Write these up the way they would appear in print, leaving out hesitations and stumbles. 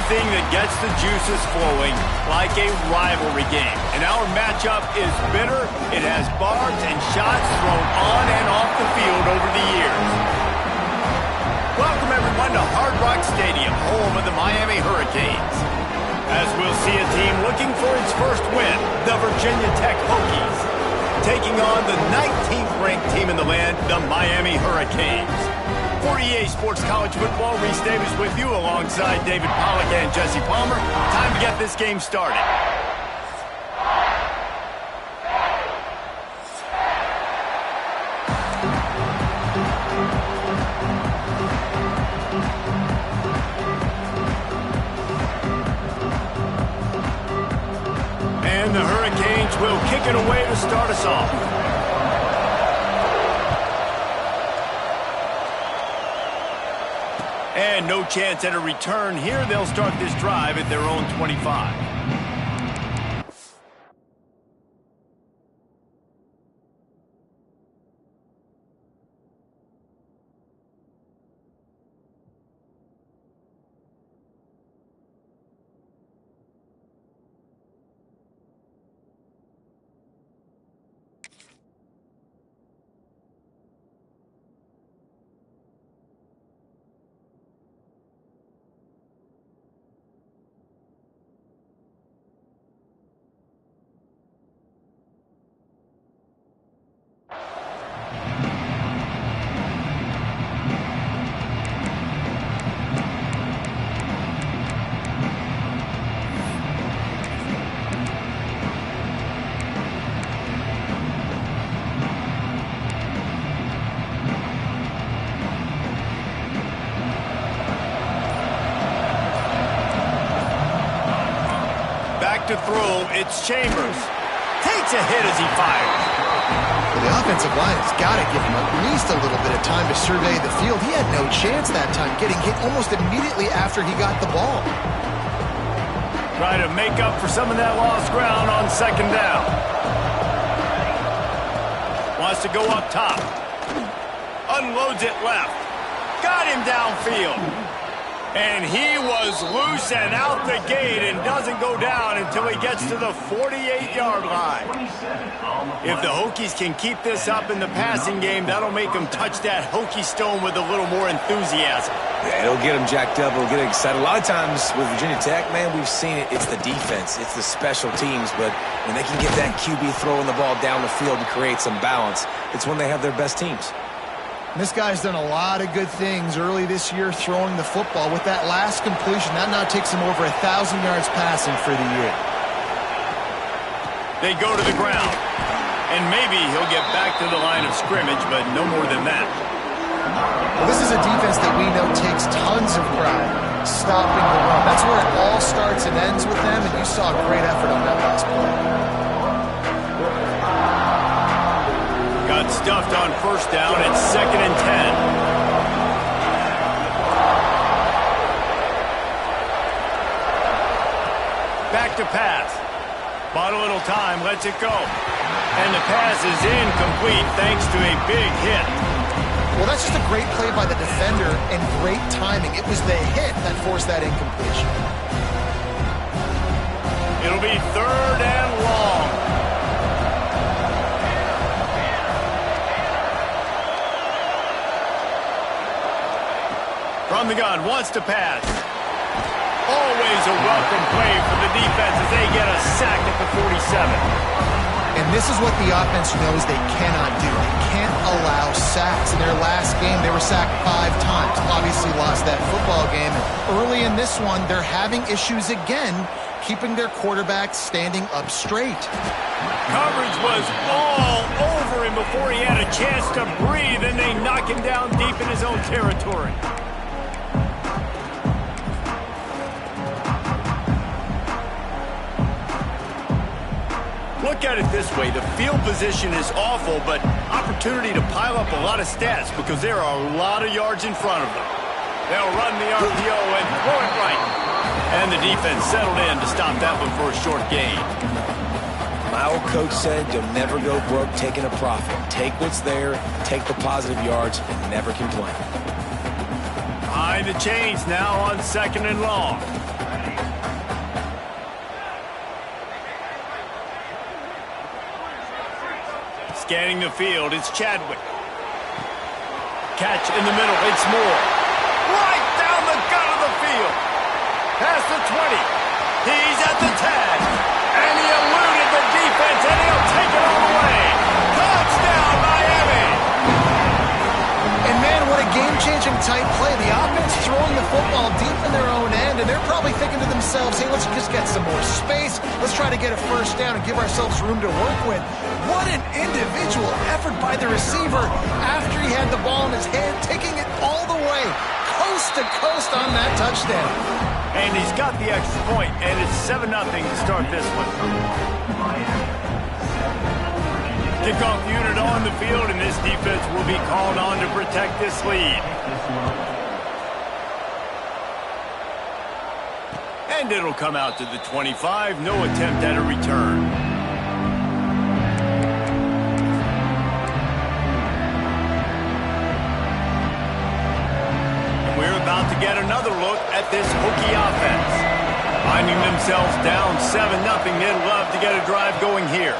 anything that gets the juices flowing, like a rivalry game. And our matchup is bitter. It has barbs and shots thrown on and off the field over the years. Welcome, everyone, to Hard Rock Stadium, home of the Miami Hurricanes. As we'll see a team looking for its first win, the Virginia Tech Hokies, taking on the 19th-ranked team in the land, the Miami Hurricanes. For EA Sports College Football, Reese Davis with you alongside David Pollack and Jesse Palmer. Time to get this game started. And the Hurricanes will kick it away to start us off. And no chance at a return here. They'll start this drive at their own 25. To throw, it's Chambers. Takes a hit as he fires. The offensive line has got to give him at least a little bit of time to survey the field. He had no chance that time, getting hit almost immediately after he got the ball. Try to make up for some of that lost ground on second down. Wants to go up top. Unloads it left. Got him downfield. And he was loose and out the gate and doesn't go down until he gets to the 48-yard line. If the Hokies can keep this up in the passing game, that'll make them touch that Hokie stone with a little more enthusiasm. Yeah, it'll get them jacked up. It'll get them excited. A lot of times with Virginia Tech, man, we've seen it. It's the defense. It's the special teams. But when they can get that QB throwing the ball down the field and create some balance, it's when they have their best teams. This guy's done a lot of good things early this year throwing the football. With that last completion, that now takes him over 1,000 yards passing for the year. They go to the ground. And maybe he'll get back to the line of scrimmage, but no more than that. Well, this is a defense that we know takes tons of pride stopping the run. That's where it all starts and ends with them, and you saw a great effort on that last play. Got stuffed on first down. It's 2nd and 10. Back to pass. Bought a little time, lets it go. And the pass is incomplete thanks to a big hit. Well, that's just a great play by the defender and great timing. It was the hit that forced that incompletion. It'll be 3rd and long. From the gun, wants to pass. Always a welcome play for the defense as they get a sack at the 47. And this is what the offense knows they cannot do. They can't allow sacks. In their last game, they were sacked 5 times. Obviously lost that football game. And early in this one, they're having issues again, keeping their quarterback standing up straight. Coverage was all over him before he had a chance to breathe, and they knock him down deep in his own territory. Look at it this way. The field position is awful, but opportunity to pile up a lot of stats because there are a lot of yards in front of them. They'll run the RPO and throw it right. And the defense settled in to stop that one for a short gain. My old coach said you'll never go broke taking a profit. Take what's there, take the positive yards, and never complain. Behind the chains now on 2nd and long. Scanning the field, it's Chadwick. Catch in the middle, it's Moore. Right down the gut of the field. Past the 20. He's at the 10. And he eluded the defense, and he'll take it all the way. Touchdown, Miami! And man, what a game-changing type play. The offense throwing the football deep in their own end, and they're probably thinking to themselves, hey, let's just get some more space. Let's try to get a first down and give ourselves room to work with. What an individual effort by the receiver after he had the ball in his hand, taking it all the way, coast to coast on that touchdown. And he's got the extra point, and it's 7-0 to start this one. Kickoff unit on the field, and this defense will be called on to protect this lead. And it'll come out to the 25. No attempt at a return. And we're about to get another look at this Hokie offense. Finding themselves down 7-0, they'd love to get a drive going here.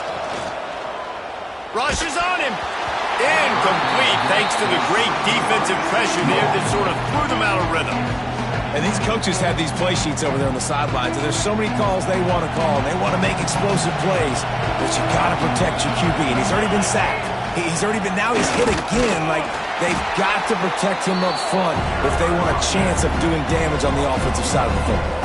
Rush is on him. Incomplete thanks to the great defensive pressure there that sort of threw them out of rhythm. And these coaches have these play sheets over there on the sidelines, and there's so many calls they want to call, and they want to make explosive plays, but you got to protect your QB, and he's already been sacked. Now he's hit again. Like, they've got to protect him up front if they want a chance of doing damage on the offensive side of the football.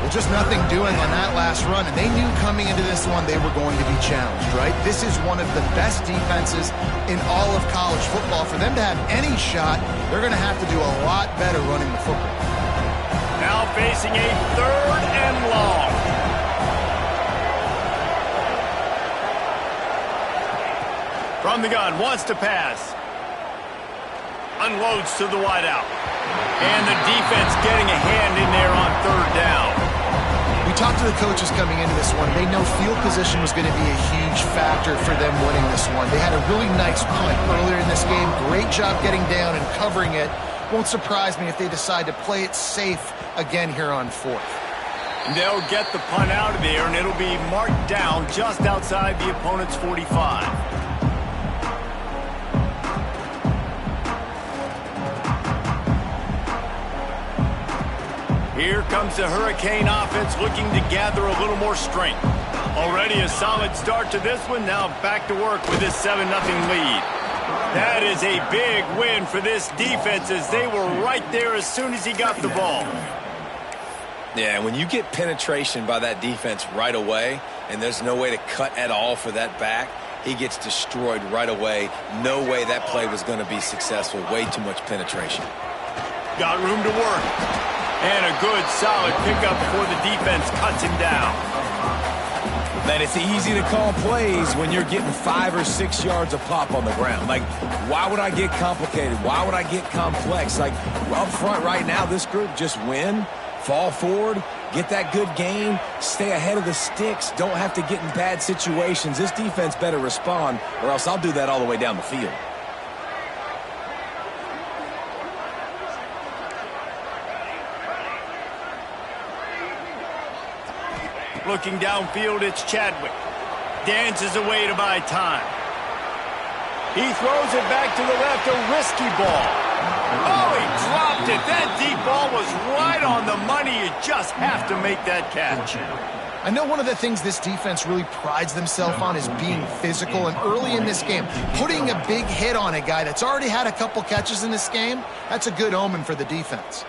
Well, just nothing doing on that last run, and they knew coming into this one they were going to be challenged, right? This is one of the best defenses in all of college football. For them to have any shot, they're going to have to do a lot better running the football. Now facing a 3rd and long. From the gun, wants to pass. Unloads to the wideout. And the defense getting a hand in there on 3rd down. We talked to the coaches coming into this one. They know field position was going to be a huge factor for them winning this one. They had a really nice punt earlier in this game. Great job getting down and covering it. Won't surprise me if they decide to play it safe again here on 4th. They'll get the punt out of there, and it'll be marked down just outside the opponent's 45. Here comes the Hurricane offense looking to gather a little more strength. Already a solid start to this one. Now back to work with this 7-0 lead. That is a big win for this defense as they were right there as soon as he got the ball. Yeah, when you get penetration by that defense right away, and there's no way to cut at all for that back, he gets destroyed right away. No way that play was going to be successful. Way too much penetration. Got room to work. And a good, solid pickup before the defense cuts him down. Man, it's easy to call plays when you're getting 5 or 6 yards of pop on the ground. Like, why would I get complicated? Why would I get complex? Like, up front right now, this group just win, fall forward, get that good game, stay ahead of the sticks, don't have to get in bad situations. This defense better respond, or else I'll do that all the way down the field. Looking downfield, it's Chadwick. Dances away to buy time. He throws it back to the left, a risky ball. Oh, he dropped it. That deep ball was right on the money. You just have to make that catch. I know one of the things this defense really prides themselves on is being physical, and early in this game, putting a big hit on a guy that's already had a couple catches in this game, that's a good omen for the defense.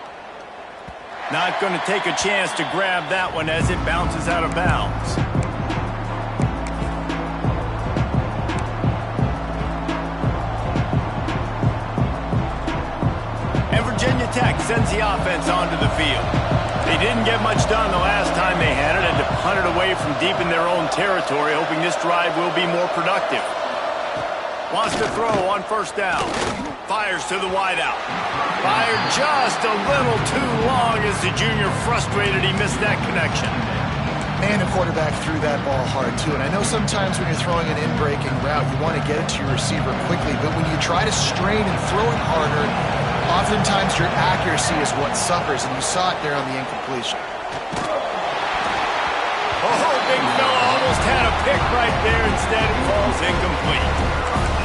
Not going to take a chance to grab that one as it bounces out of bounds. And Virginia Tech sends the offense onto the field. They didn't get much done the last time they had it, and to punt it away from deep in their own territory, hoping this drive will be more productive. Wants to throw on 1st down. Fires to the wideout. Fired just a little too long as the junior frustrated he missed that connection. And the quarterback threw that ball hard, too. And I know sometimes when you're throwing an in-breaking route, you want to get it to your receiver quickly. But when you try to strain and throw it harder, oftentimes your accuracy is what suffers. And you saw it there on the incompletion. Oh, big fella almost had a pick right there. Instead, it falls incomplete.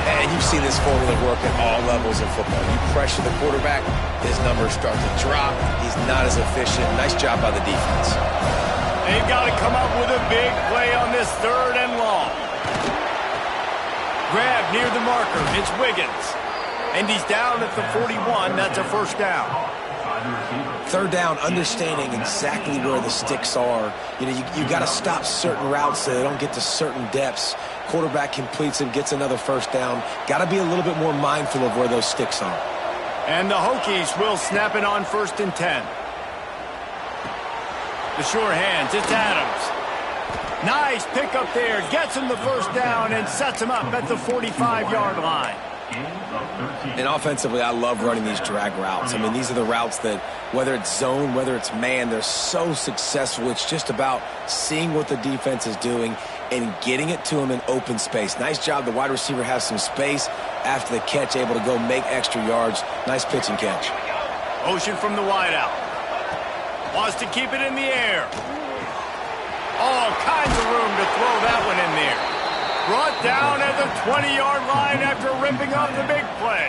And you've seen this formula work at all levels of football. You pressure the quarterback, his numbers start to drop. He's not as efficient. Nice job by the defense. They've got to come up with a big play on this 3rd and long. Grab near the marker. It's Wiggins. And he's down at the 41. That's a first down. 3rd down, understanding exactly where the sticks are. You know, you got to stop certain routes so they don't get to certain depths. Quarterback completes them, gets another first down. Got to be a little bit more mindful of where those sticks are. And the Hokies will snap it on 1st and 10. The sure hands, it's Adams. Nice pick up there, gets him the first down and sets him up at the 45-yard line. And offensively, I love running these drag routes. I mean, these are the routes that, whether it's zone, whether it's man, they're so successful. It's just about seeing what the defense is doing and getting it to him in open space. Nice job. The wide receiver has some space after the catch, able to go make extra yards. Nice pitch and catch. Motion from the wideout. Wants to keep it in the air. All kinds of room to throw that one in there. Brought down at the 20-yard line after ripping off the big play.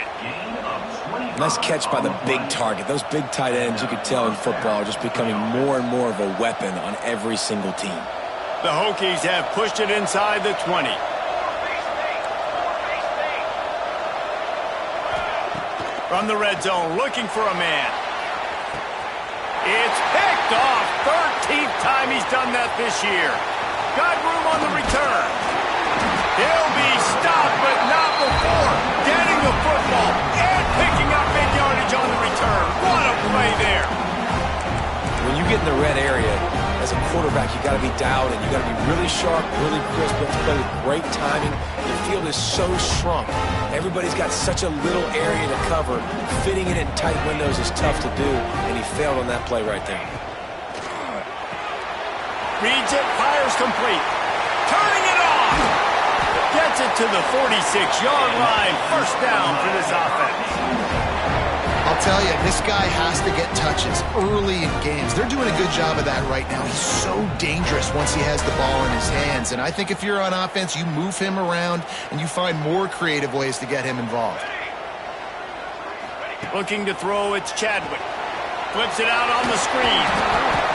Nice catch by the big target. Those big tight ends, you could tell in football, are just becoming more and more of a weapon on every single team. The Hokies have pushed it inside the 20. From the red zone, looking for a man. It's picked off. 13th time he's done that this year. Got room on the return. He'll be stopped, but not before getting the football and picking up big yardage on the return. What a play there. When you get in the red area, as a quarterback, you got to be dialed in. You got to be really sharp, really crisp. You have to play with great timing. The field is so shrunk. Everybody's got such a little area to cover. Fitting it in tight windows is tough to do, and he failed on that play right there. Reads it, fires complete. Turning it off. Gets it to the 46-yard line. First down for this offense. I'll tell you, this guy has to get touches early in games. They're doing a good job of that right now. He's so dangerous once he has the ball in his hands. And I think if you're on offense, you move him around and you find more creative ways to get him involved. Looking to throw, it's Chadwick. Flips it out on the screen.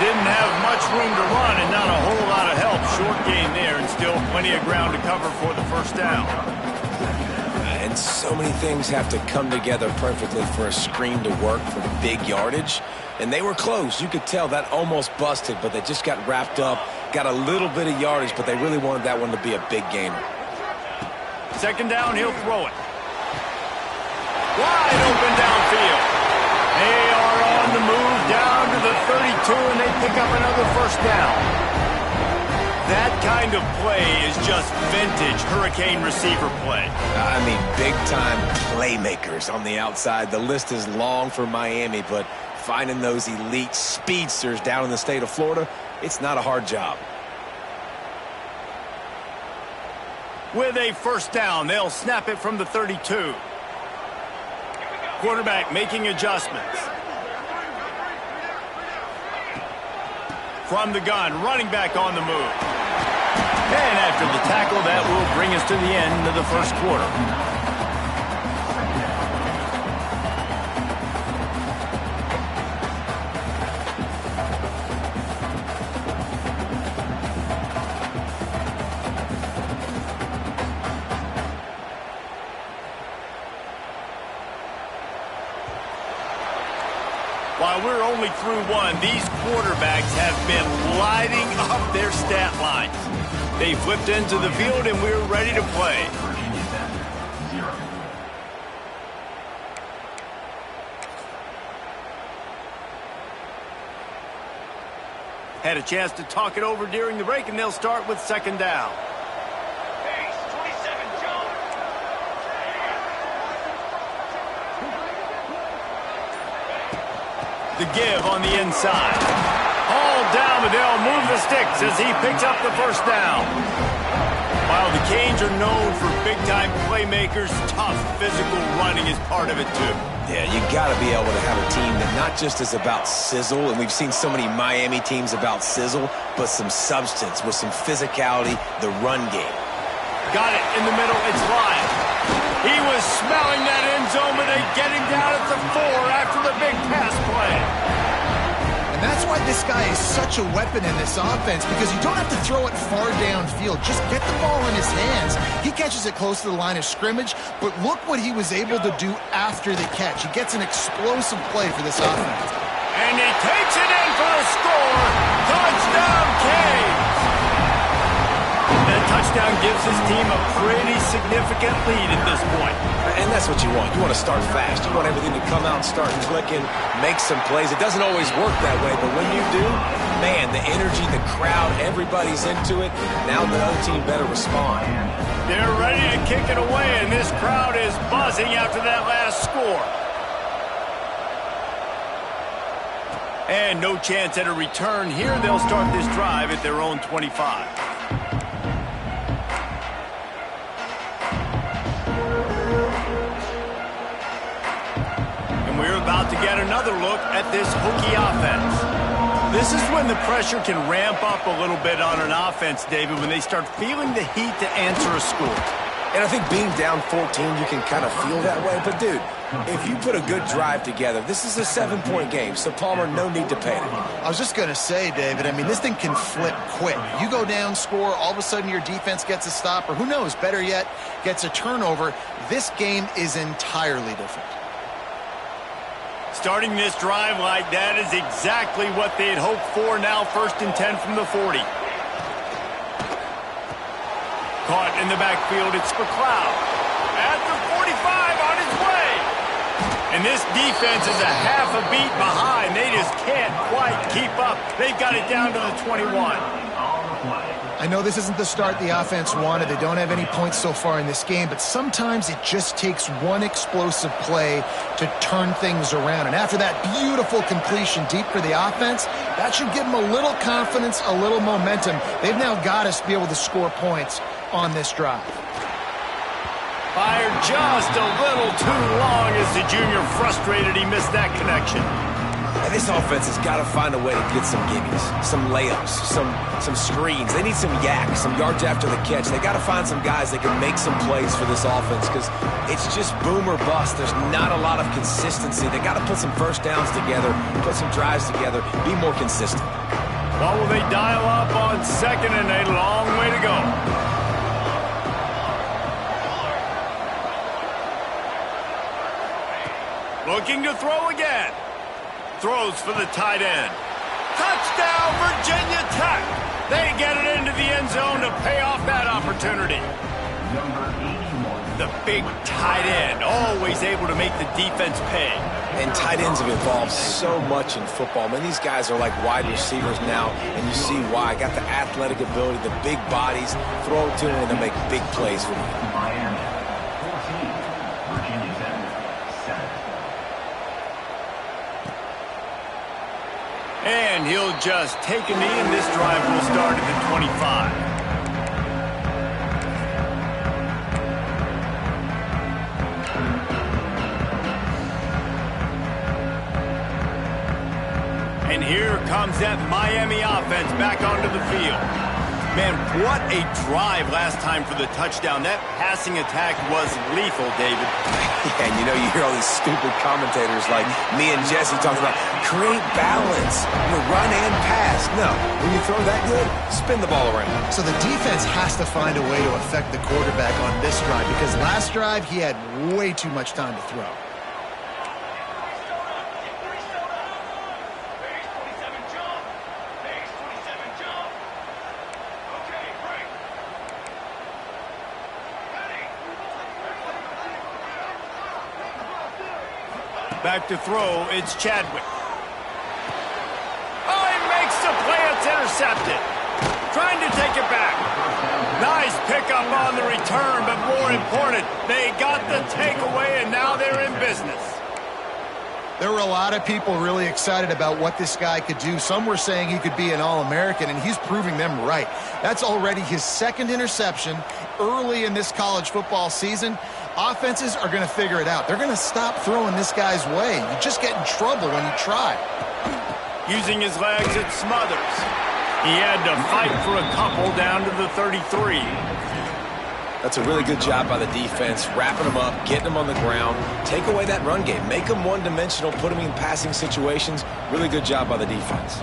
Didn't have much room to run and not a whole lot of help. Short game there and still plenty of ground to cover for the first down. And so many things have to come together perfectly for a screen to work for big yardage. And they were close. You could tell that almost busted, but they just got wrapped up, got a little bit of yardage, but they really wanted that one to be a big gainer. Second down, he'll throw it. Wide open downfield. They are on the move down to the 32, and they pick up another first down. That kind of play is just vintage Hurricane receiver play. I mean, big-time playmakers on the outside. The list is long for Miami, but finding those elite speedsters down in the state of Florida, it's not a hard job. With a first down, they'll snap it from the 32. Quarterback making adjustments. From the gun, running back on the move. And after the tackle, that will bring us to the end of the first quarter. While we're only through one, these quarterbacks have been lighting up their stat lines. They flipped into the field, and we're ready to play. Had a chance to talk it over during the break, and they'll start with second down. The give on the inside. All down, but they'll move the sticks as he picks up the first down. While the Canes are known for big-time playmakers, tough physical running is part of it too. Yeah, you got to be able to have a team that not just is about sizzle, and we've seen so many Miami teams about sizzle, but some substance with some physicality, the run game. Got it in the middle, it's live. He was smelling that end zone, but they get him down at the 4 after the big pass play. And that's why this guy is such a weapon in this offense, because you don't have to throw it far downfield. Just get the ball in his hands. He catches it close to the line of scrimmage, but look what he was able to do after the catch. He gets an explosive play for this offense. And he takes it in for a score. Touchdown, Canes! That touchdown gives his team a pretty significant lead at this point. And that's what you want. You want to start fast. You want everything to come out, start clicking, make some plays. It doesn't always work that way, but when you do, man, the energy, the crowd, everybody's into it. Now the other team better respond. They're ready to kick it away, and this crowd is buzzing after that last score. And no chance at a return here. They'll start this drive at their own 25. We're about to get another look at this Hokie offense. This is when the pressure can ramp up a little bit on an offense, David, when they start feeling the heat to answer a score. And I think being down 14, you can kind of feel that way. But, dude, if you put a good drive together, this is a 7-point game. So, Palmer, no need to panic. I was just going to say, David, I mean, this thing can flip quick. You go down, score, all of a sudden your defense gets a stop, or who knows, better yet, gets a turnover. This game is entirely different. Starting this drive like that is exactly what they'd hoped for. Now 1st and 10 from the 40. Caught in the backfield, it's McLeod. At the 45, on his way. And this defense is a half a beat behind. They just can't quite keep up. They've got it down to the 21. I know this isn't the start the offense wanted. They don't have any points so far in this game, but sometimes it just takes one explosive play to turn things around. And after that beautiful completion deep for the offense, that should give them a little confidence, a little momentum. They've now got us to be able to score points on this drive. Fired just a little too long as the junior frustrated he missed that connection. And this offense has got to find a way to get some gimmies, some layups, some screens. They need some yak, some yards after the catch. They got to find some guys that can make some plays for this offense, because it's just boom or bust. There's not a lot of consistency. They got to put some first downs together, put some drives together, be more consistent. What will they dial up on 2nd and a long way to go? Looking to throw again. Throws for the tight end. Touchdown, Virginia Tech. They get it into the end zone to pay off that opportunity. The big tight end, always able to make the defense pay. And tight ends have evolved so much in football. Man, these guys are like wide receivers now, and you see why. Got the athletic ability, the big bodies, throw it to them, and they make big plays for you. And he'll just take a knee, and this drive will start at the 25. And here comes that Miami offense back onto the field. Man, what a drive last time for the touchdown. That passing attack was lethal, David. Yeah, and you know, you hear all these stupid commentators like me and Jesse talking about create balance, run and pass. No, when you throw that good, spin the ball around. So the defense has to find a way to affect the quarterback on this drive, because last drive he had way too much time to throw. Back to throw, it's Chadwick. Oh, he makes the play, it's intercepted. Trying to take it back. Nice pickup on the return, but more important, they got the takeaway, and now they're in business. There were a lot of people really excited about what this guy could do. Some were saying he could be an All-American, and he's proving them right. That's already his second interception early in this college football season. Offenses are going to figure it out. They're going to stop throwing this guy's way. You just get in trouble when you try. Using his legs, it Smothers. He had to fight for a couple down to the 33. That's a really good job by the defense, wrapping them up, getting them on the ground. Take away that run game. Make them one-dimensional, put them in passing situations. Really good job by the defense.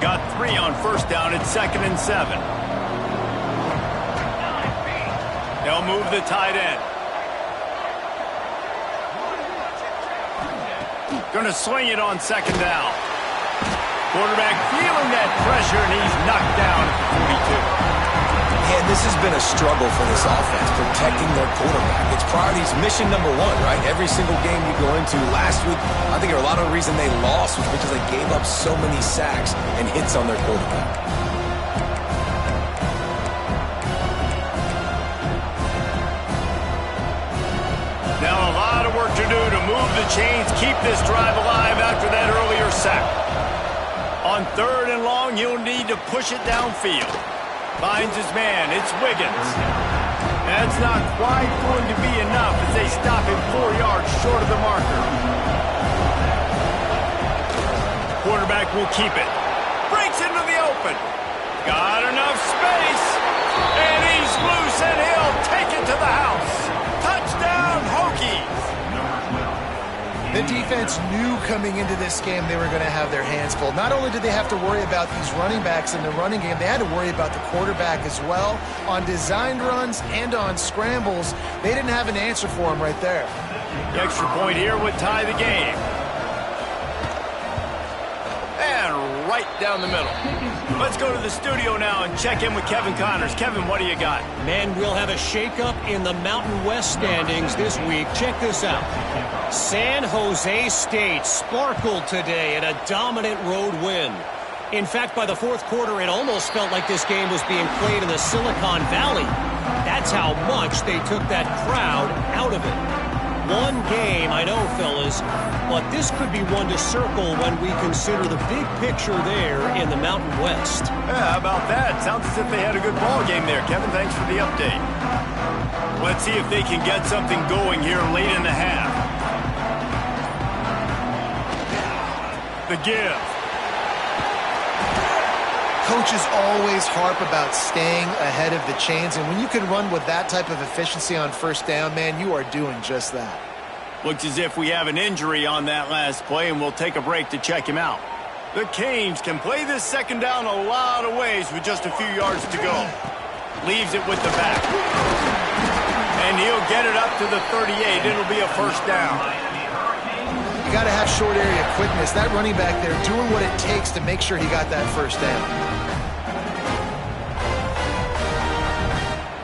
Got 3 on first down at 2nd and 7. They'll move the tight end. Going to swing it on 2nd down. Quarterback feeling that pressure, and he's knocked down at the 42. Man, this has been a struggle for this offense, protecting their quarterback. It's priorities mission number 1, right? Every single game you go into. Last week, I think a lot of the reason they lost was because they gave up so many sacks and hits on their quarterback. Now a lot of work to do to move the chains, keep this drive alive after that earlier sack. On 3rd and long, he'll need to push it downfield. Finds his man. It's Wiggins. That's not quite going to be enough as they stop him 4 yards short of the marker. Quarterback will keep it. Breaks into the open. Got enough space. And he's loose, and he'll take it to the house. Touchdown, Hokies. The defense knew coming into this game they were going to have their hands full. Not only did they have to worry about these running backs in the running game, they had to worry about the quarterback as well. On designed runs and on scrambles, they didn't have an answer for him right there. The extra point here would tie the game. And right down the middle. Let's go to the studio now and check in with Kevin Connors. Kevin, what do you got? Man, we'll have a shakeup in the Mountain West standings this week. Check this out. San Jose State sparkled today in a dominant road win. In fact, by the 4th quarter, it almost felt like this game was being played in the Silicon Valley. That's how much they took that crowd out of it. One game, I know, fellas, but this could be one to circle when we consider the big picture there in the Mountain West. Yeah, how about that? Sounds as if they had a good ball game there. Kevin, thanks for the update. Let's see if they can get something going here late in the half. The give. Coaches always harp about staying ahead of the chains, and when you can run with that type of efficiency on first down, man, you are doing just that. Looks as if we have an injury on that last play, and we'll take a break to check him out. The Canes can play this 2nd down a lot of ways with just a few yards to go. Leaves it with the back. And he'll get it up to the 38. It'll be a first down. You got to have short area quickness. That running back there doing what it takes to make sure he got that first down.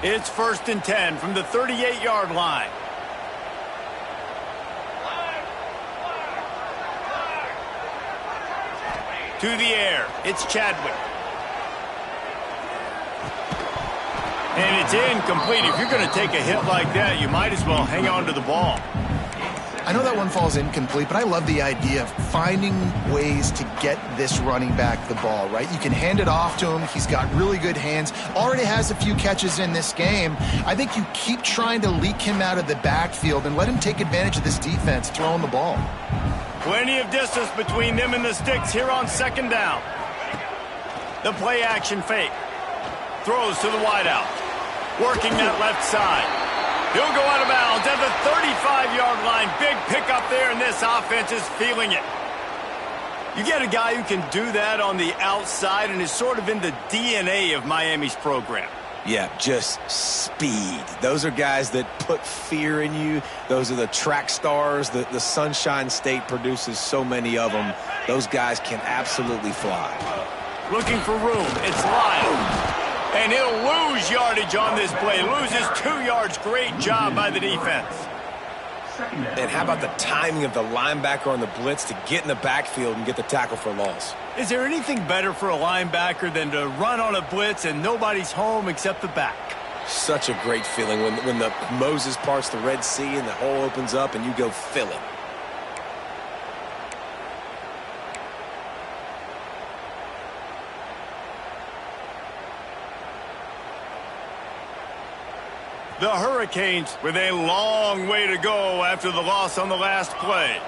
It's 1st and 10 from the 38-yard line. To the air, it's Chadwick. And it's incomplete. If you're going to take a hit like that, you might as well hang on to the ball. I know that one falls incomplete, but I love the idea of finding ways to get this running back the ball, right? You can hand it off to him. He's got really good hands. Already has a few catches in this game. I think you keep trying to leak him out of the backfield and let him take advantage of this defense throwing the ball. Plenty of distance between them and the sticks here on 2nd down. The play action fake. Throws to the wideout. Working that left side. He'll go out of bounds at the 35-yard line. Big pickup there, and this offense is feeling it. You get a guy who can do that on the outside and is sort of in the DNA of Miami's program. Yeah, just speed. Those are guys that put fear in you. Those are the track stars. The Sunshine State produces so many of them. Those guys can absolutely fly. Looking for room. It's Lyle. And he'll lose yardage on this play. Loses 2 yards. Great job by the defense. And how about the timing of the linebacker on the blitz to get in the backfield and get the tackle for loss? Is there anything better for a linebacker than to run on a blitz and nobody's home except the back? Such a great feeling when the Moses parts the Red Sea and the hole opens up and you go fill it. The Hurricanes with a long way to go after the loss on the last play.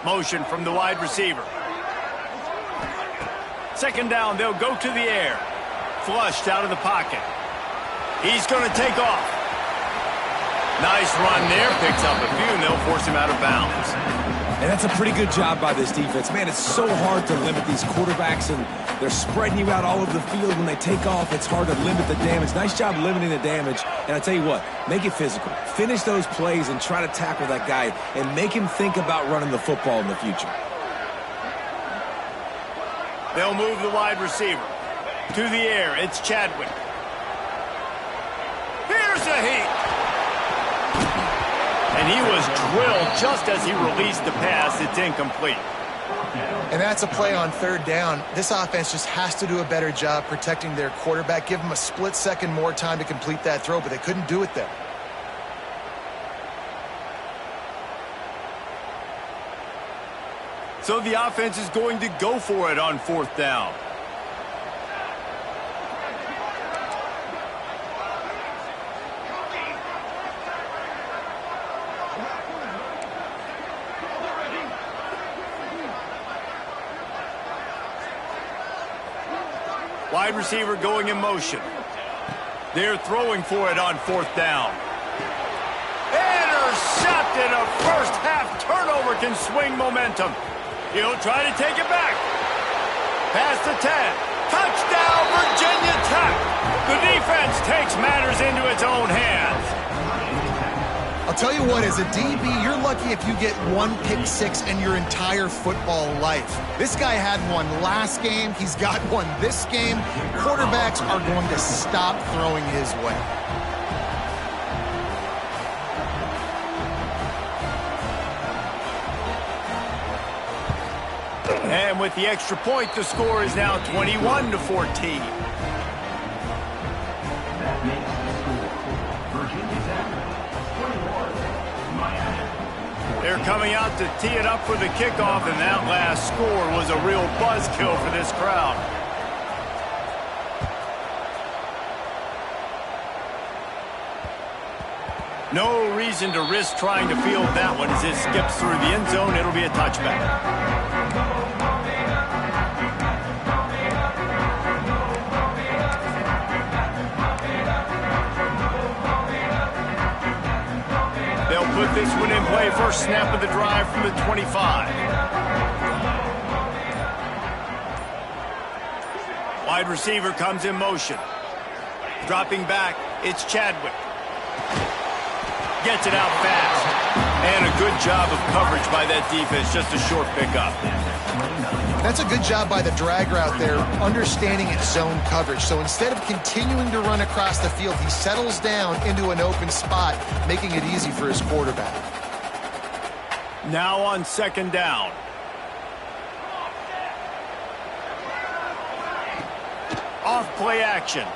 Motion from the wide receiver. Second down, they'll go to the air. Flushed out of the pocket. He's going to take off. Nice run there. Picks up a few, and they'll force him out of bounds. And that's a pretty good job by this defense. Man, it's so hard to limit these quarterbacks, and they're spreading you out all over the field. When they take off, it's hard to limit the damage. Nice job limiting the damage. And I tell you what, make it physical. Finish those plays and try to tackle that guy and make him think about running the football in the future. They'll move the wide receiver. To the air, it's Chadwick. Here's a heat. And he was drilled just as he released the pass. It's incomplete. And that's a play on third down. This offense just has to do a better job protecting their quarterback. Give him a split second more time to complete that throw, but they couldn't do it there. So the offense is going to go for it on fourth down. Wide receiver going in motion. They're throwing for it on fourth down. Intercepted. A first half turnover can swing momentum. He'll try to take it back. Past the 10. Touchdown, Virginia Tech. The defense takes matters into its own hands. I'll tell you what, as a DB, you're lucky if you get one pick six in your entire football life. This guy had one last game. He's got one this game. Quarterbacks are going to stop throwing his way. And with the extra point, the score is now 21-14. They're coming out to tee it up for the kickoff, and that last score was a real buzzkill for this crowd. No reason to risk trying to field that one as it skips through the end zone. It'll be a touchback. Put this one in play. First snap of the drive from the 25. Wide receiver comes in motion. Dropping back, it's Chadwick. Gets it out fast. And a good job of coverage by that defense. Just a short pickup. That's a good job by the drag route there, understanding its zone coverage. So instead of continuing to run across the field, he settles down into an open spot, making it easy for his quarterback. Now on second down. Off play action.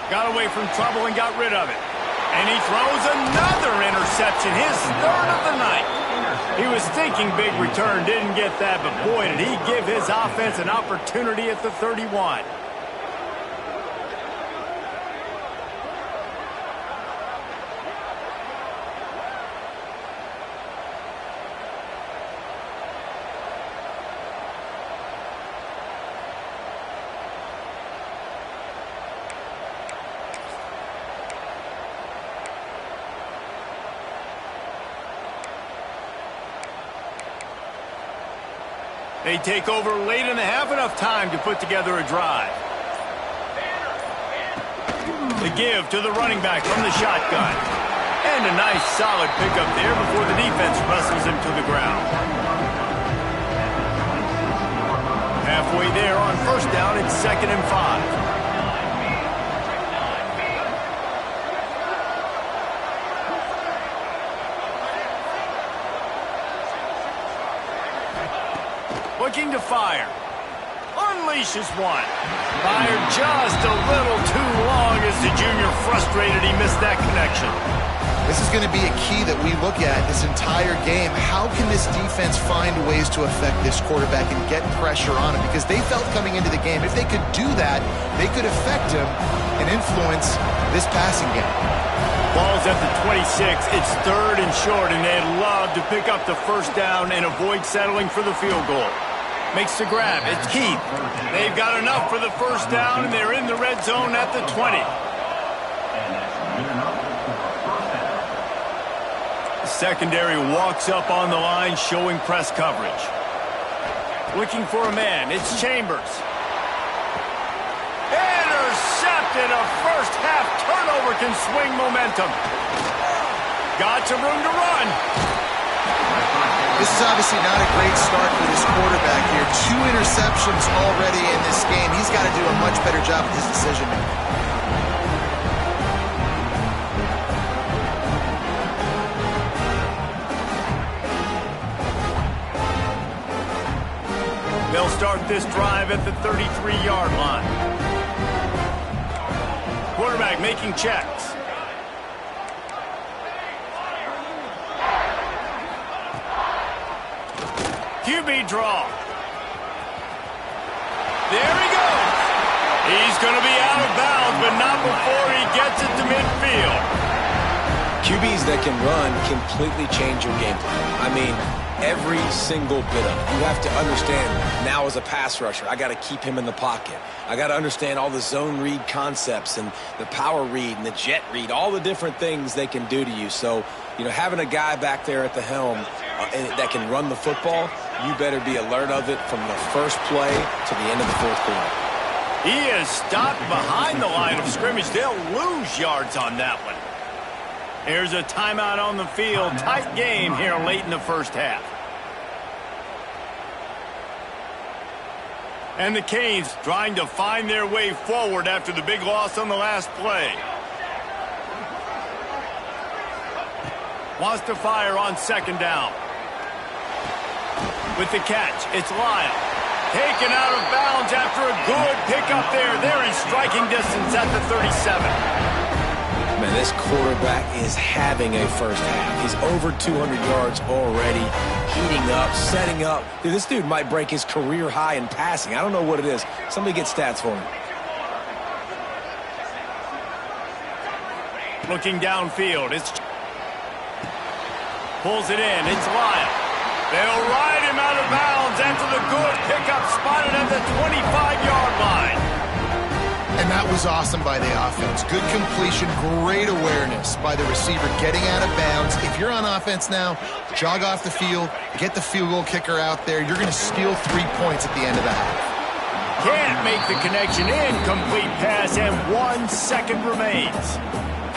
Got away from trouble and got rid of it. And he throws another interception, his third of the night. He was thinking big return, didn't get that, but boy, did he give his offense an opportunity at the 31. They take over late in the half, enough time to put together a drive. The give to the running back from the shotgun. And a nice solid pickup there before the defense wrestles him to the ground. Halfway there on first down, it's 2nd and 5. Looking to fire. unleashes one. Fired just a little too long as the junior frustrated he missed that connection. This is going to be a key that we look at this entire game. How can this defense find ways to affect this quarterback and get pressure on him? Because they felt coming into the game, if they could do that, they could affect him and influence this passing game. Ball's at the 26. It's 3rd and short, and they'd love to pick up the first down and avoid settling for the field goal. Makes the grab. It's Keith. They've got enough for the first down, and they're in the red zone at the 20. Secondary walks up on the line, showing press coverage. Looking for a man. It's Chambers. Intercepted. A first-half turnover can swing momentum. Got some room to run. This is obviously not a great start for this quarterback here. 2 interceptions already in this game. He's got to do a much better job with his decision-making. They'll start this drive at the 33-yard line. Quarterback making checks. QB draw. There he goes. He's going to be out of bounds, but not before he gets it to midfield. QBs that can run completely change your game plan. I mean, every single bit of it. You have to understand, now as a pass rusher, I got to keep him in the pocket. I got to understand all the zone read concepts and the power read and the jet read, all the different things they can do to you. So, you know, having a guy back there at the helm that can run the football, you better be alert of it from the first play to the end of the 4th quarter. He is stopped behind the line of scrimmage. They'll lose yards on that one. Here's a timeout on the field. Tight game here late in the first half. And the Canes trying to find their way forward after the big loss on the last play. Wants to fire on 2nd down. With the catch, it's Lyle. Taken out of bounds after a good pickup there. They're in striking distance at the 37. Man, this quarterback is having a first half. He's over 200 yards already, heating up, setting up. Dude, this dude might break his career high in passing. I don't know what it is. Somebody get stats for him. Looking downfield, it's pulls it in. It's Lyle. They'll ride him out of bounds after the good pickup spotted at the 25-yard line. And that was awesome by the offense. Good completion, great awareness by the receiver getting out of bounds. If you're on offense now, jog off the field, get the field goal kicker out there. You're going to steal 3 points at the end of the half. Can't make the connection. Incomplete pass, and 1 second remains.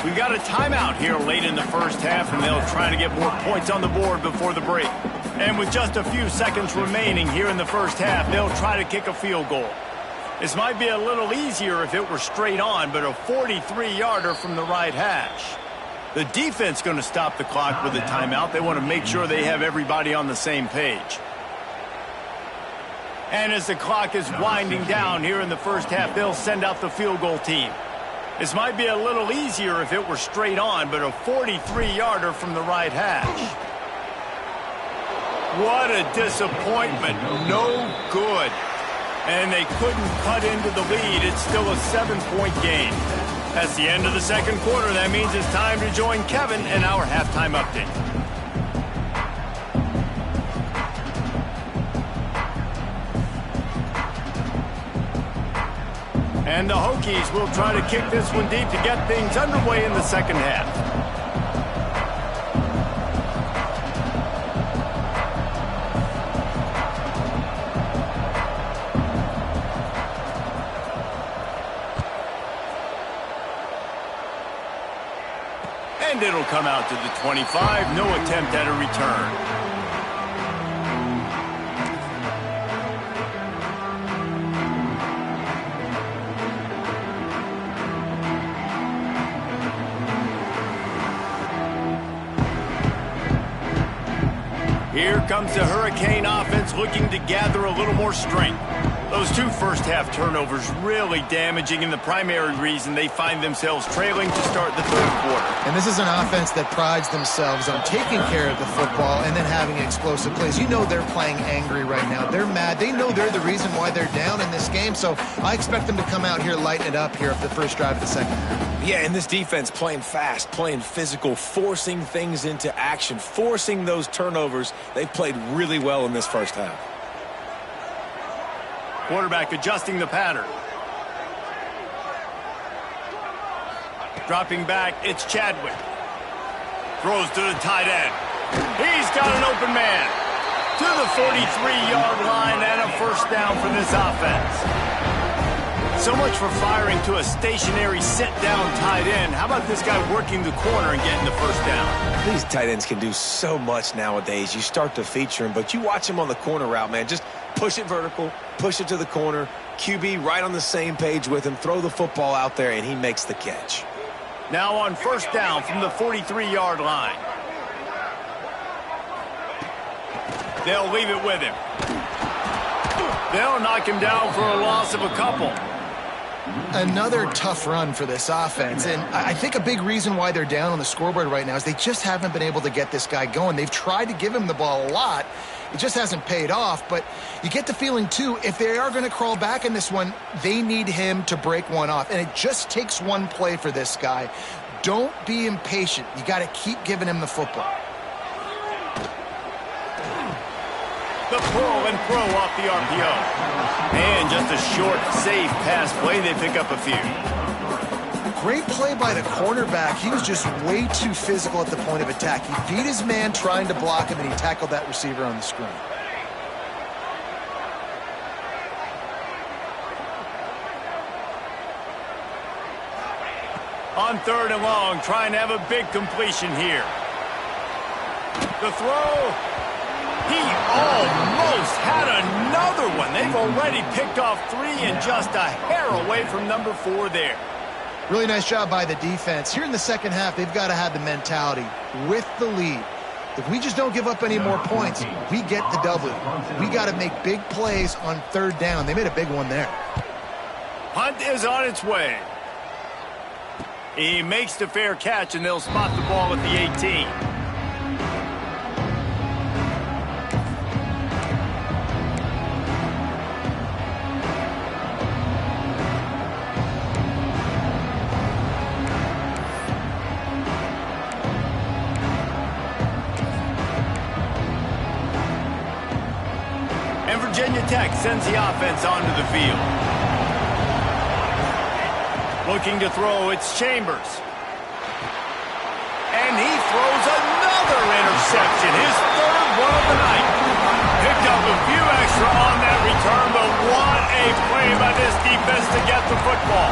We've got a timeout here late in the first half, and they'll try to get more points on the board before the break. And with just a few seconds remaining here in the first half, they'll try to kick a field goal. This might be a little easier if it were straight on, but a 43-yarder from the right hash. The defense going to stop the clock with a timeout. They want to make sure they have everybody on the same page. And as the clock is winding down here in the first half, they'll send out the field goal team. This might be a little easier if it were straight on, but a 43-yarder from the right hash. What a disappointment. No good. And they couldn't cut into the lead. It's still a 7-point game. That's the end of the second quarter. That means it's time to join Kevin in our halftime update. And the Hokies will try to kick this one deep to get things underway in the second half. And it'll come out to the 25. No attempt at a return. Here comes the Hurricane offense looking to gather a little more strength. Those two first-half turnovers really damaging, and the primary reason they find themselves trailing to start the third quarter. And this is an offense that prides themselves on taking care of the football and then having explosive plays. You know they're playing angry right now. They're mad. They know they're the reason why they're down in this game, so I expect them to come out here, lighten it up here for the first drive of the second half. Yeah, and this defense playing fast, playing physical, forcing things into action, forcing those turnovers. They've played really well in this first half. Quarterback adjusting the pattern. Dropping back, it's Chadwick. Throws to the tight end. He's got an open man. To the 43-yard line and a first down for this offense. So much for firing to a stationary sit-down tight end. How about this guy working the corner and getting the first down? These tight ends can do so much nowadays. You start to feature him, but you watch him on the corner route, man. Just push it vertical, push it to the corner. QB right on the same page with him. Throw the football out there, and he makes the catch. Now on first down from the 43-yard line. They'll leave it with him. They'll knock him down for a loss of a couple. Another tough run for this offense, and I think a big reason why they're down on the scoreboard right now is they just haven't been able to get this guy going. They've tried to give him the ball a lot. It just hasn't paid off, but you get the feeling, too, if they are going to crawl back in this one, they need him to break one off, and it just takes one play for this guy. Don't be impatient. You got to keep giving him the football. The pull and throw off the RPO. And just a short, safe pass play. They pick up a few. Great play by the cornerback. He was just way too physical at the point of attack. He beat his man trying to block him, and he tackled that receiver on the screen. On third and long, trying to have a big completion here. The throw. He almost had another one. They've already picked off 3 and just a hair away from number 4 there. Really nice job by the defense. Here in the second half, they've got to have the mentality with the lead. If we just don't give up any more points, we get the W. We got to make big plays on third down. They made a big one there. Hunt is on its way. He makes the fair catch, and they'll spot the ball at the 18. And Virginia Tech sends the offense onto the field. Looking to throw, it's Chambers. And he throws another interception, his third one of the night. Picked up a few extra on that return, but what a play by this defense to get the football.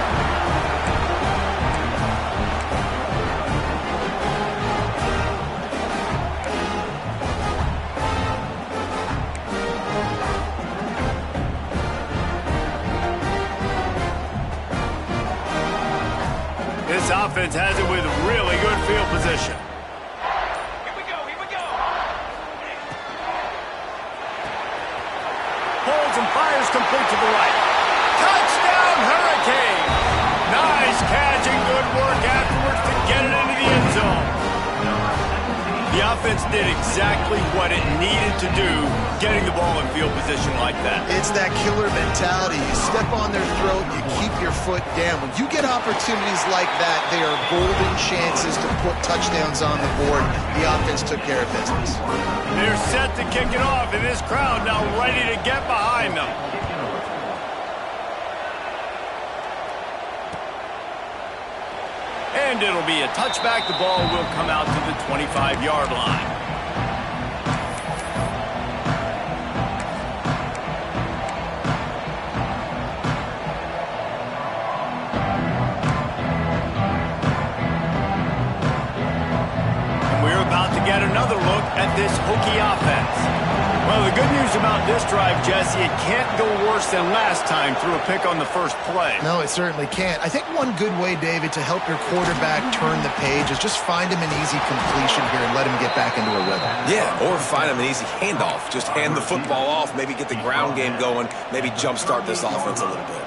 This offense has it with really good field position. Here we go. Holds and fires complete to the right. Touchdown, Hurricane! Nice catch and good work afterwards to get it into the end zone. The offense did exactly what it needed to do, getting the ball in field position like that. It's that killer mentality. You step on their throat, you keep your foot down. When you get opportunities like that, they are golden chances to put touchdowns on the board. The offense took care of business. They're set to kick it off, and this crowd now ready to get behind them. And it'll be a touchback. The ball will come out to the 25-yard line. And we're about to get another look at this Hokie offense. Well, the good news about this drive, Jesse, it can't go worse than last time through a pick on the first play. No, it certainly can't. I think one good way, David, to help your quarterback turn the page is just find him an easy completion here and let him get back into a rhythm. Yeah, or find him an easy handoff. Just hand the football off, maybe get the ground game going, maybe jumpstart this offense a little bit.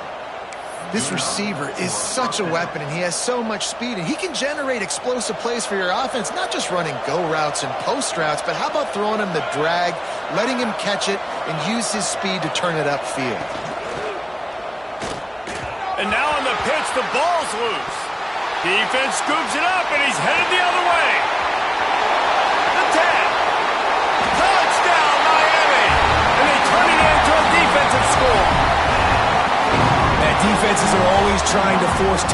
This receiver is such a weapon, and he has so much speed, and he can generate explosive plays for your offense, not just running go routes and post routes, but how about throwing him the drag, letting him catch it, and use his speed to turn it upfield. And now on the pitch, the ball's loose. Defense scoops it up, and he's headed the other way. The tap. Touchdown, Miami. And they turn it into a defensive score. Defenses are always trying to force...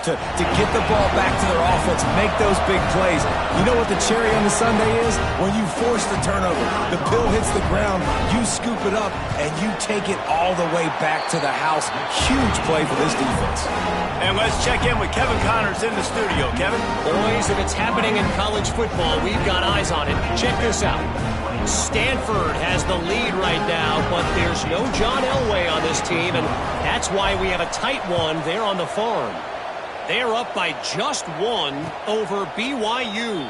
To get the ball back to their offense, make those big plays. You know what the cherry on the sundae is? When you force the turnover, the pill hits the ground, you scoop it up, and you take it all the way back to the house. Huge play for this defense. And let's check in with Kevin Connors in the studio. Kevin? Boys, if it's happening in college football, we've got eyes on it. Check this out. Stanford has the lead right now, but there's no John Elway on this team, and that's why we have a tight one there on the farm. They're up by just one over BYU.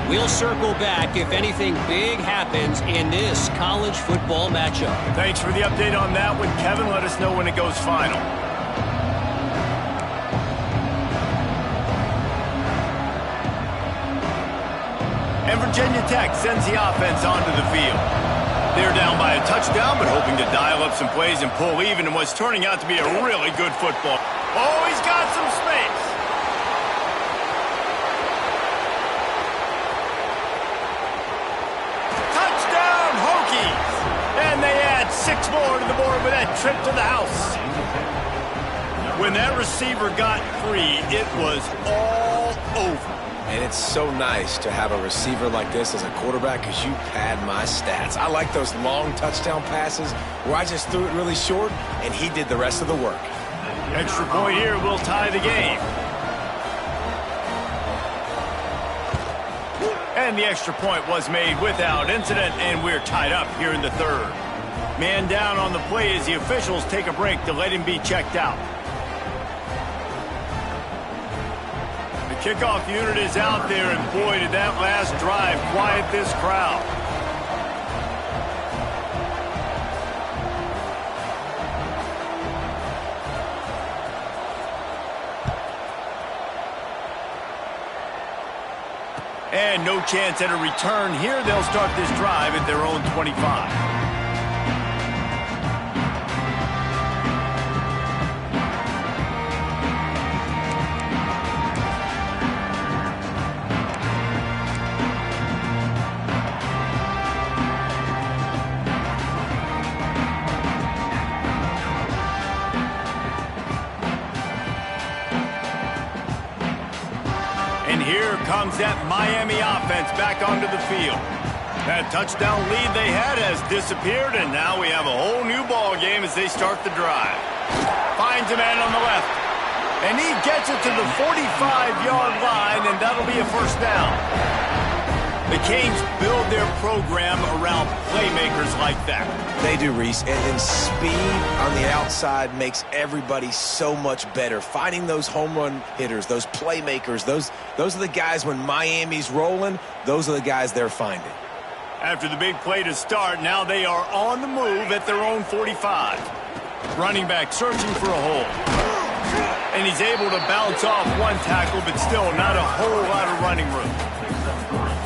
We'll circle back if anything big happens in this college football matchup. Thanks for the update on that one, Kevin. Let us know when it goes final. And Virginia Tech sends the offense onto the field. They're down by a touchdown, but hoping to dial up some plays and pull even in what's turning out to be a really good football. Oh, he's got some space. Touchdown, Hokies. And they add 6 more to the board with that trip to the house. When that receiver got free, it was all over. And it's so nice to have a receiver like this as a quarterback because you pad my stats. I like those long touchdown passes where I just threw it really short and he did the rest of the work. Extra point here will tie the game. And the extra point was made without incident, and we're tied up here in the third. Man down on the play as the officials take a break to let him be checked out. The kickoff unit is out there, and boy, did that last drive quiet this crowd. And no chance at a return here. They'll start this drive at their own 25. Here comes that Miami offense back onto the field. That touchdown lead they had has disappeared, and now we have a whole new ball game as they start the drive. Finds a man on the left, and he gets it to the 45-yard line, and that'll be a first down. The Canes build their program around playmakers like that. They do, Reese, and speed on the outside makes everybody so much better. Finding those home run hitters, those playmakers, those are the guys when Miami's rolling, those are the guys they're finding. After the big play to start, now they are on the move at their own 45. Running back searching for a hole. And he's able to bounce off one tackle, but still not a whole lot of running room.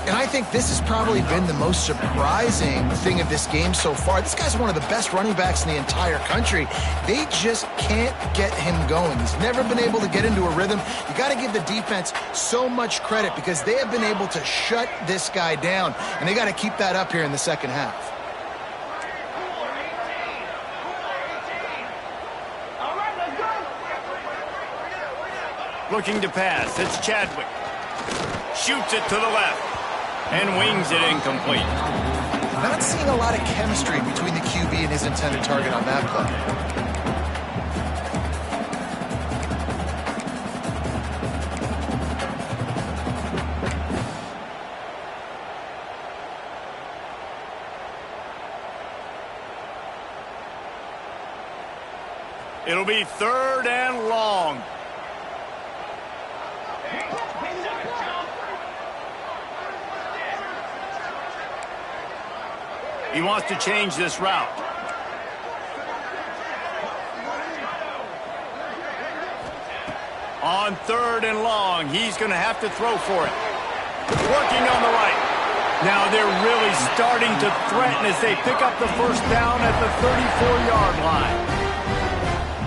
And I think this has probably been the most surprising thing of this game so far. This guy's one of the best running backs in the entire country. They just can't get him going. He's never been able to get into a rhythm. You got to give the defense so much credit because they have been able to shut this guy down, and they got to keep that up here in the second half. Looking to pass, it's Chadwick. Shoots it to the left. And wings it incomplete. Not seeing a lot of chemistry between the QB and his intended target on that play. It'll be 3rd and long. He wants to change this route. On 3rd and long, he's going to have to throw for it. Working on the right. Now they're really starting to threaten as they pick up the first down at the 34-yard line.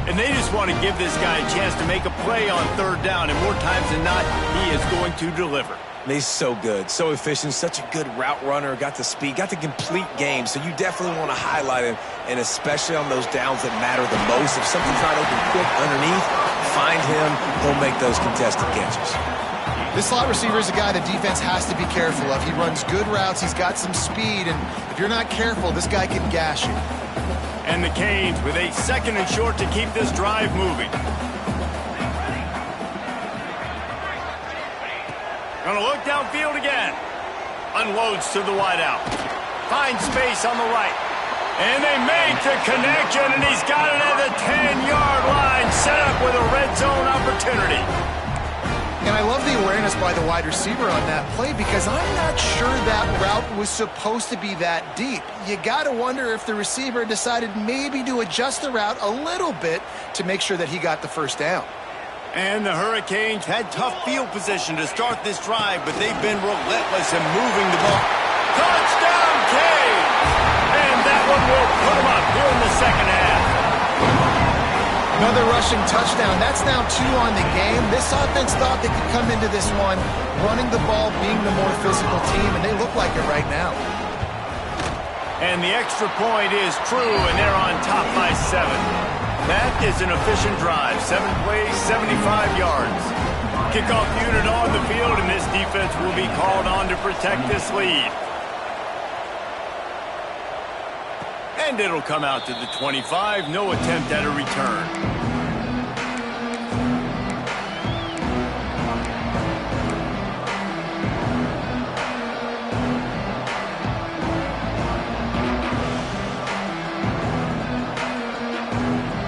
And they just want to give this guy a chance to make a play on 3rd down, and more times than not, he is going to deliver. He's so good, so efficient, such a good route runner, got the speed, got the complete game, so you definitely want to highlight him, and especially on those downs that matter the most. If something's not open quick underneath, find him, he'll make those contested catches. This slot receiver is a guy the defense has to be careful of. He runs good routes, he's got some speed, and if you're not careful, this guy can gash you. And the Canes with a 2nd and short to keep this drive moving. Gonna look downfield again. Unloads to the wideout. Finds space on the right. And they make the connection, and he's got it at the 10-yard line, set up with a red zone opportunity. And I love the awareness by the wide receiver on that play because I'm not sure that route was supposed to be that deep. You got to wonder if the receiver decided maybe to adjust the route a little bit to make sure that he got the first down. And the Hurricanes had tough field position to start this drive, but they've been relentless in moving the ball. Touchdown, Canes! And that one will put them up here in the second half. Another rushing touchdown. That's now 2 on the game. This offense thought they could come into this one running the ball, being the more physical team, and they look like it right now. And the extra point is true, and they're on top by 7. That is an efficient drive. 7 plays, 75 yards. Kickoff unit on the field, and this defense will be called on to protect this lead. And it'll come out to the 25. No attempt at a return.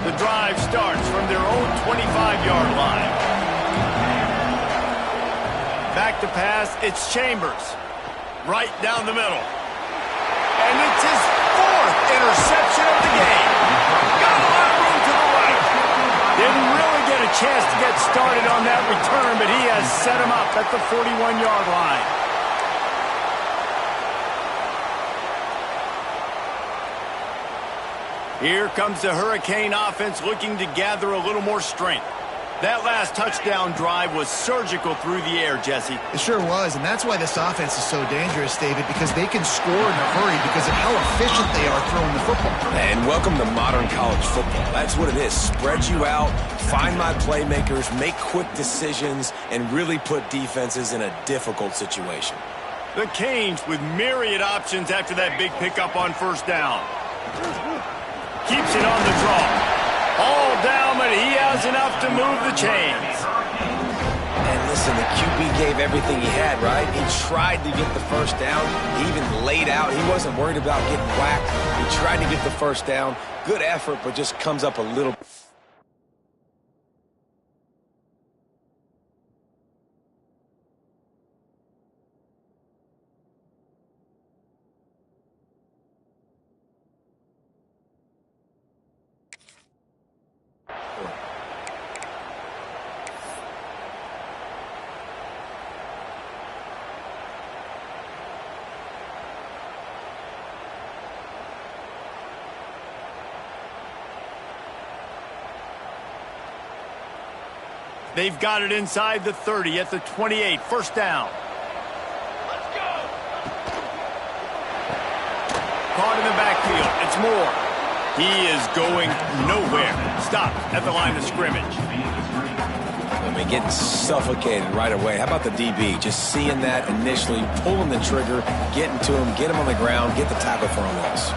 The drive starts from their own 25-yard line. Back to pass, it's Chambers. Right down the middle. And it's his 4th interception of the game. Got a lot of room to the right. Didn't really get a chance to get started on that return, but he has set him up at the 41-yard line. Here comes the Hurricane offense looking to gather a little more strength. That last touchdown drive was surgical through the air, Jesse. It sure was, and that's why this offense is so dangerous, David, because they can score in a hurry because of how efficient they are throwing the football. And welcome to modern college football. That's what it is. Spread you out, find my playmakers, make quick decisions, and really put defenses in a difficult situation. The Canes with myriad options after that big pickup on first down. Keeps it on the draw. All down, but he has enough to move the chains. And listen, the QB gave everything he had, right? He tried to get the first down. He even laid out. He wasn't worried about getting whacked. He tried to get the first down. Good effort, but just comes up a little. They've got it inside the 30 at the 28. First down. Let's go. Caught in the backfield. It's Moore. He is going nowhere. Stopped at the line of scrimmage. I mean, getting suffocated right away. How about the DB? Just seeing that initially, pulling the trigger, getting to him, get him on the ground, get the tackle for a loss.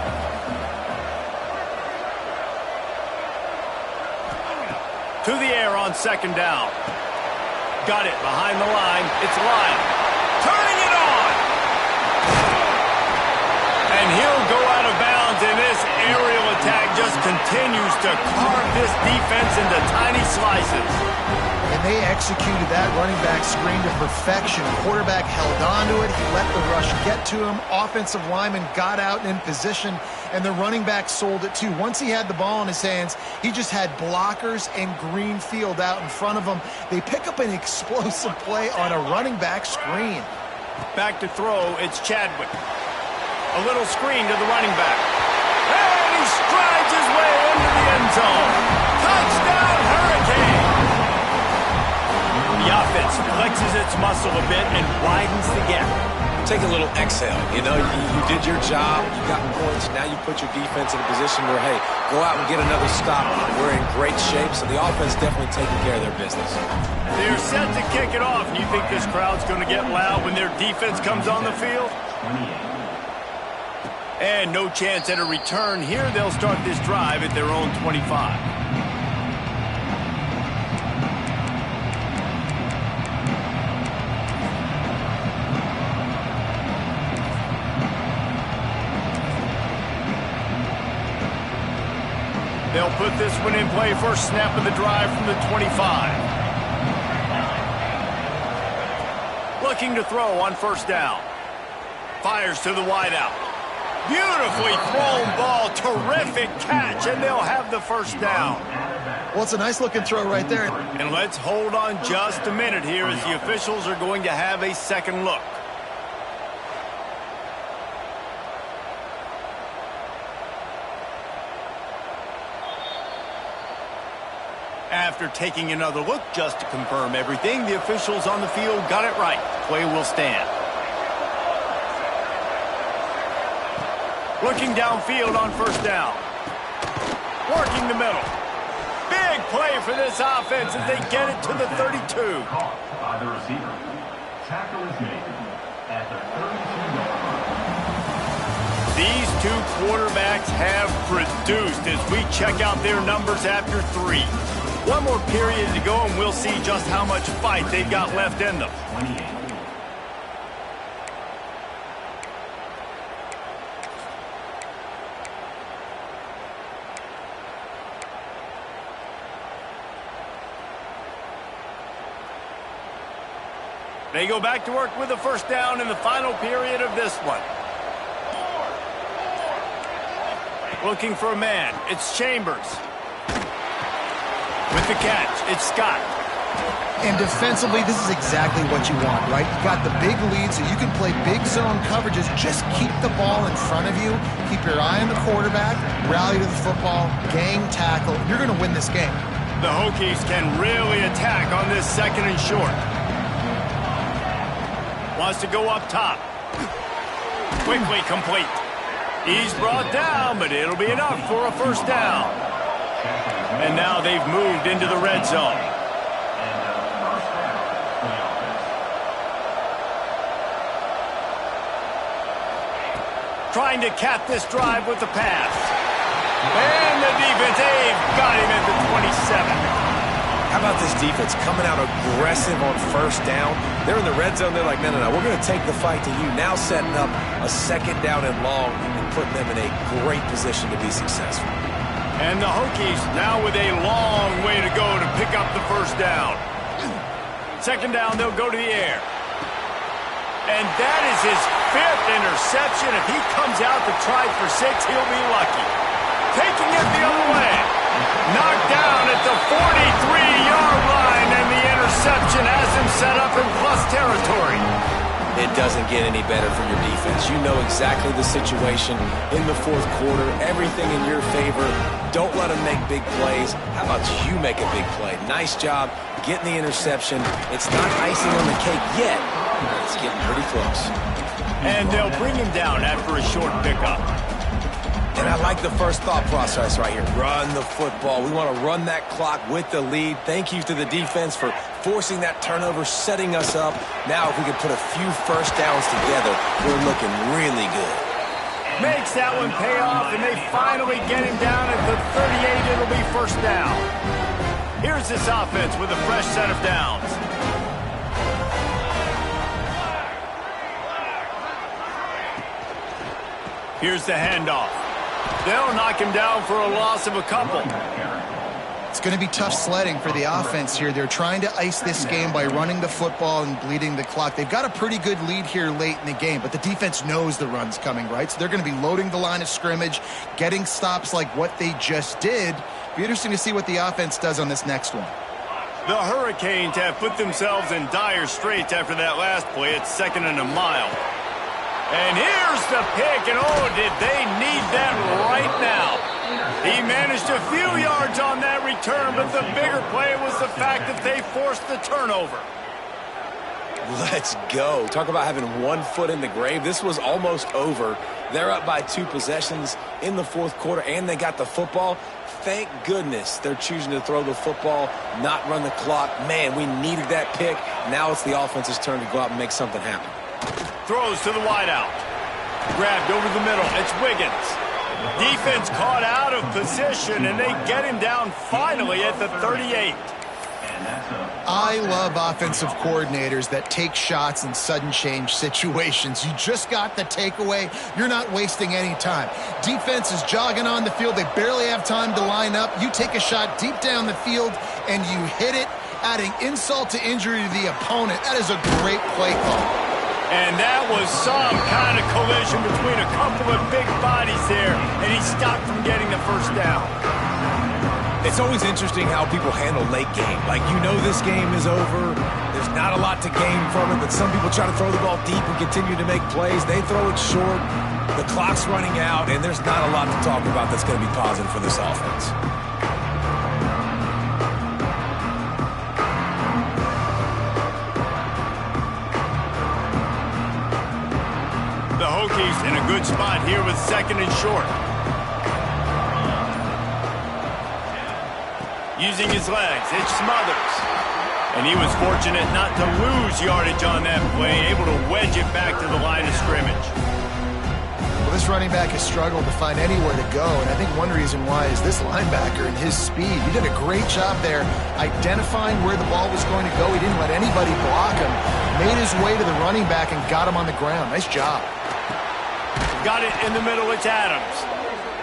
To the air on second down. Got it behind the line. It's Lyle. Turning it on. And he'll go out of bounds, and this aerial attack just continues continues to carve this defense into tiny slices. And they executed that running back screen to perfection. Quarterback held on to it. He let the rush get to him. Offensive lineman got out in position, and the running back sold it too. Once he had the ball in his hands, he just had blockers and green field out in front of him. They pick up an explosive play on a running back screen. Back to throw, it's Chadwick. A little screen to the running back. And he strides his way into the end zone. Touchdown, Hurricane! The offense flexes its muscle a bit and widens the gap. Take a little exhale. You know, you did your job. You got points. Now you put your defense in a position where, hey, go out and get another stop. We're in great shape, so the offense definitely taking care of their business. They're set to kick it off. You think this crowd's going to get loud when their defense comes on the field? And no chance at a return here. They'll start this drive at their own 25. They'll put this one in play. First snap of the drive from the 25. Looking to throw on first down. Fires to the wideout. Beautifully thrown ball. Terrific catch, and they'll have the first down. Well, it's a nice-looking throw right there. And let's hold on just a minute here as the officials are going to have a second look. After taking another look just to confirm everything, the officials on the field got it right. Play will stand. Looking downfield on first down. Working the middle. Big play for this offense as they get it to the 32. By the receiver. Tackle is made at the 32-yard line. These two quarterbacks have produced as we check out their numbers after 3. One more period to go, and we'll see just how much fight they've got left in them. 28. They go back to work with a first down in the final period of this one. Looking for a man. It's Chambers. With the catch, it's Scott. And defensively, this is exactly what you want, right? You got the big lead, so you can play big zone coverages. Just keep the ball in front of you. Keep your eye on the quarterback. Rally to the football. Gang tackle. You're going to win this game. The Hokies can really attack on this second and short. Wants to go up top. Quickly complete. He's brought down, but it'll be enough for a first down. And now they've moved into the red zone. Trying to cap this drive with the pass. And the defense, they've got him at the 27. How about this defense coming out aggressive on first down? They're in the red zone. They're like, no, we're going to take the fight to you. Now setting up a second down and long and putting them in a great position to be successful. And the Hokies now with a long way to go to pick up the first down. Second down, they'll go to the air. And that is his 5th interception. If he comes out to try for 6, he'll be lucky. Taking it the other way. Knocked down at the 43-yard line, and the interception has him set up in plus territory. It doesn't get any better for your defense. You know exactly the situation in the fourth quarter. Everything in your favor. Don't let them make big plays. How about you make a big play? Nice job getting the interception. It's not icing on the cake yet, but it's getting pretty close. And they'll bring him down after a short pickup. And I like the first thought process right here. Run the football. We want to run that clock with the lead. Thank you to the defense for forcing that turnover, setting us up. Now if we can put a few first downs together, we're looking really good. Makes that one pay off, and they finally get him down at the 38. It'll be first down. Here's this offense with a fresh set of downs. Here's the handoff. They'll knock him down for a loss of a couple. It's going to be tough sledding for the offense here. They're trying to ice this game by running the football and bleeding the clock. They've got a pretty good lead here late in the game, but the defense knows the run's coming, right? So they're going to be loading the line of scrimmage, getting stops like what they just did. Be interesting to see what the offense does on this next one. The Hurricanes have put themselves in dire straits after that last play. It's 2nd and a mile. And here's the pick, and oh, did they need that right now. He managed a few yards on that return, but the bigger play was the fact that they forced the turnover. Let's go. Talk about having one foot in the grave. This was almost over. They're up by 2 possessions in the 4th quarter, and they got the football. Thank goodness they're choosing to throw the football, not run the clock. Man, we needed that pick. Now it's the offense's turn to go out and make something happen. Throws to the wideout. Grabbed over the middle. It's Wiggins. Defense caught out of position, and they get him down finally at the 38. I love offensive coordinators that take shots in sudden change situations. You just got the takeaway. You're not wasting any time. Defense is jogging on the field. They barely have time to line up. You take a shot deep down the field, and you hit it, adding insult to injury to the opponent. That is a great play call. And that was some kind of collision between a couple of big bodies there, and he stopped from getting the first down. It's always interesting how people handle late game. Like, you know this game is over. There's not a lot to gain from it, but some people try to throw the ball deep and continue to make plays. They throw it short. The clock's running out, and there's not a lot to talk about that's going to be positive for this offense. The Hokies in a good spot here with 2nd and short. Using his legs, it's Smothers. And he was fortunate not to lose yardage on that play, able to wedge it back to the line of scrimmage. Well, this running back has struggled to find anywhere to go, and I think one reason why is this linebacker and his speed. He did a great job there identifying where the ball was going to go. He didn't let anybody block him. Made his way to the running back and got him on the ground. Nice job. Got it in the middle, it's Adams.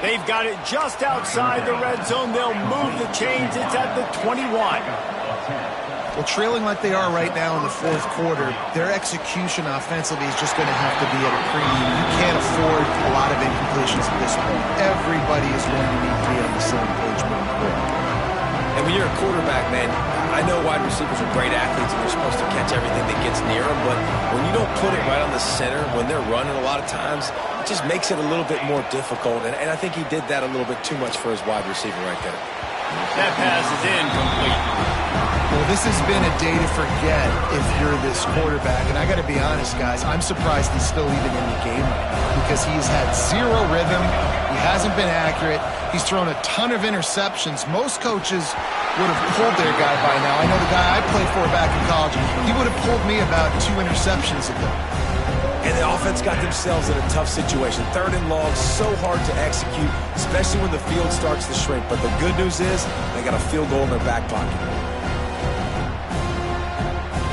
They've got it just outside the red zone. They'll move the chains. It's at the 21. Well, trailing like they are right now in the 4th quarter, their execution offensively is just going to have to be at a premium. You can't afford a lot of incompletions at this point. Everybody is going to need to be on the same page moving forward. And when you're a quarterback, man, I know wide receivers are great athletes and they're supposed to catch everything that gets near them, but when you don't put it right on the center, when they're running a lot of times, it just makes it a little bit more difficult. And I think he did that a little bit too much for his wide receiver right there. That pass is incomplete. Well, this has been a day to forget if you're this quarterback. And I got to be honest, guys, I'm surprised he's still even in the game right now because he's had zero rhythm. He hasn't been accurate. He's thrown a ton of interceptions. Most coaches would have pulled their guy by now. I know the guy I played for back in college, he would have pulled me about 2 interceptions ago. And the offense got themselves in a tough situation. 3rd and long, so hard to execute, especially when the field starts to shrink. But the good news is they got a field goal in their back pocket.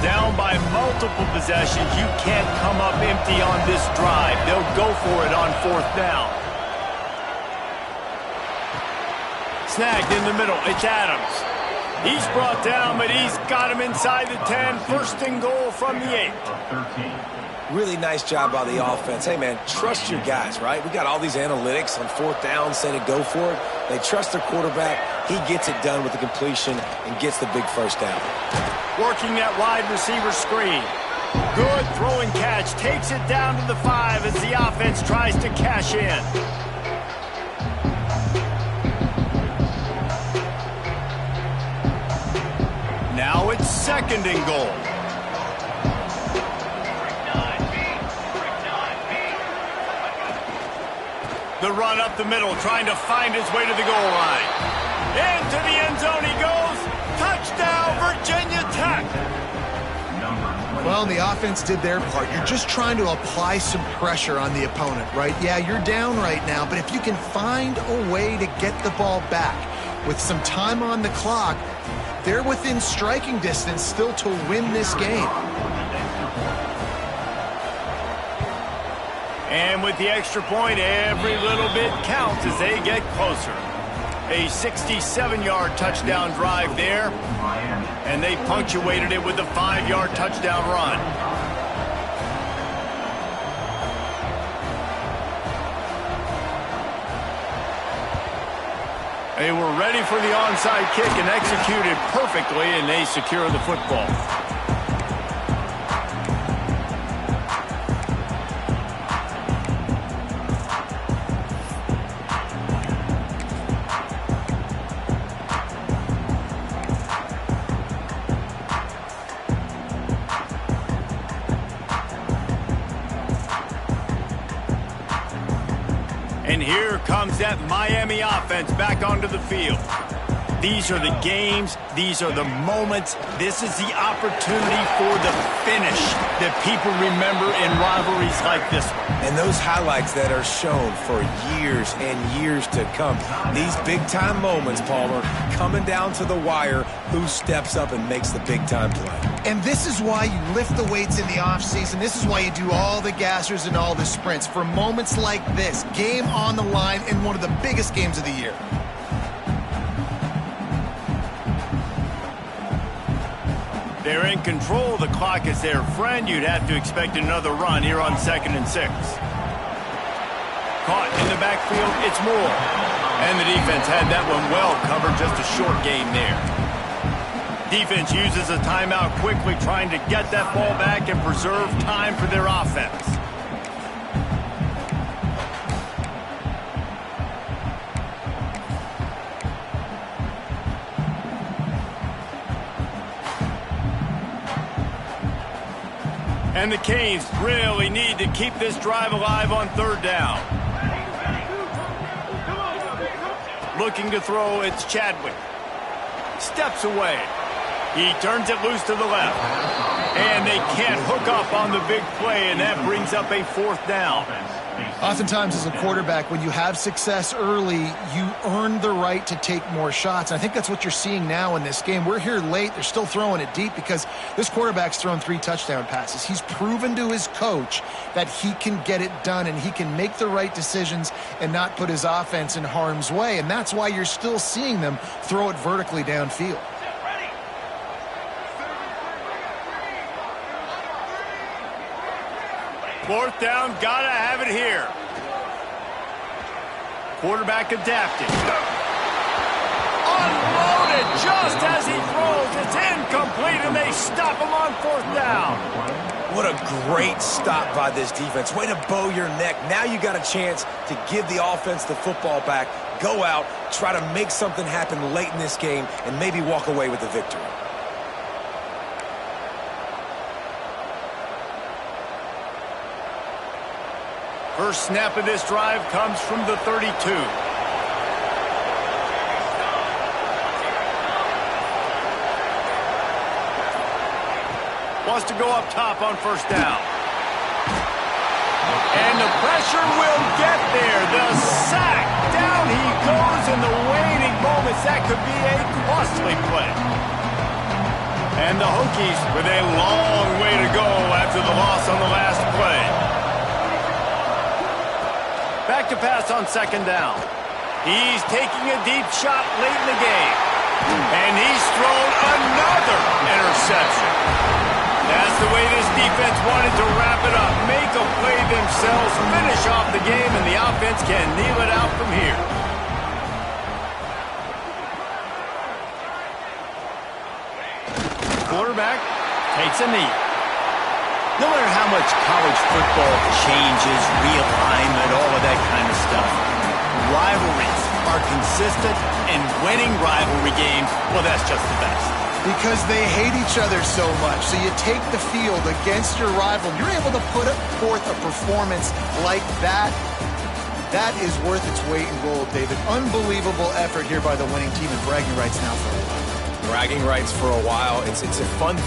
Down by multiple possessions, you can't come up empty on this drive. They'll go for it on 4th down. Snagged in the middle, it's Adams. He's brought down, but he's got him inside the 10. 1st and goal from the 8. Really nice job by the offense. Hey, man, trust your guys, right? We got all these analytics on 4th down saying to go for it. They trust their quarterback. He gets it done with the completion and gets the big 1st down. Working that wide receiver screen. Good throwing catch. Takes it down to the 5 as the offense tries to cash in. Now it's 2nd and goal. The run up the middle, trying to find his way to the goal line. Into the end zone he goes. Touchdown, Virginia Tech. Well, the offense did their part. You're just trying to apply some pressure on the opponent, right? Yeah, you're down right now, but if you can find a way to get the ball back with some time on the clock, they're within striking distance still to win this game. And with the extra point, every little bit counts as they get closer. A 67-yard touchdown drive there, and they punctuated it with a 5-yard touchdown run. They were ready for the onside kick and executed perfectly, and they secure the football. And here comes that Miami offense back onto the field. These are the games. These are the moments. This is the opportunity for the finish that people remember in rivalries like this one. And those highlights that are shown for years and years to come. These big-time moments, Palmer, coming down to the wire, who steps up and makes the big-time play. And this is why you lift the weights in the offseason. This is why you do all the gassers and all the sprints. For moments like this, game on the line in one of the biggest games of the year. They're in control. The clock is their friend. You'd have to expect another run here on 2nd and 6. Caught in the backfield, it's Moore. And the defense had that one well covered, just a short gain there. Defense uses a timeout quickly, trying to get that ball back and preserve time for their offense. And the Canes really need to keep this drive alive on 3rd down. Looking to throw, it's Chadwick. Steps away. He turns it loose to the left. And they can't hook up on the big play, and that brings up a 4th down. Oftentimes as a quarterback, when you have success early, you earn the right to take more shots. And I think that's what you're seeing now in this game. We're here late. They're still throwing it deep because this quarterback's thrown 3 touchdown passes. He's proven to his coach that he can get it done and he can make the right decisions and not put his offense in harm's way. And that's why you're still seeing them throw it vertically downfield. Fourth down, gotta have it here. Quarterback adapting. Unloaded just as he throws. It's incomplete, and they stop him on 4th down. What a great stop by this defense. Way to bow your neck. Now you got a chance to give the offense the football back, go out, try to make something happen late in this game, and maybe walk away with the victory. First snap of this drive comes from the 32. Wants to go up top on 1st down. And the pressure will get there. The sack. Down he goes in the waning moments. That could be a costly play. And the Hokies with a long way to go after the loss on the last play. Back to pass on 2nd down. He's taking a deep shot late in the game. And he's thrown another interception. That's the way this defense wanted to wrap it up. Make a play themselves, finish off the game, and the offense can kneel it out from here. Quarterback takes a knee. No matter how much college football changes, realignment, all of that kind of stuff, rivalries are consistent, and winning rivalry games, well, that's just the best. Because they hate each other so much. So you take the field against your rival. You're able to put forth a performance like that. That is worth its weight in gold, David. Unbelievable effort here by the winning team, and bragging rights now for a while. Bragging rights for a while. It's a fun thing.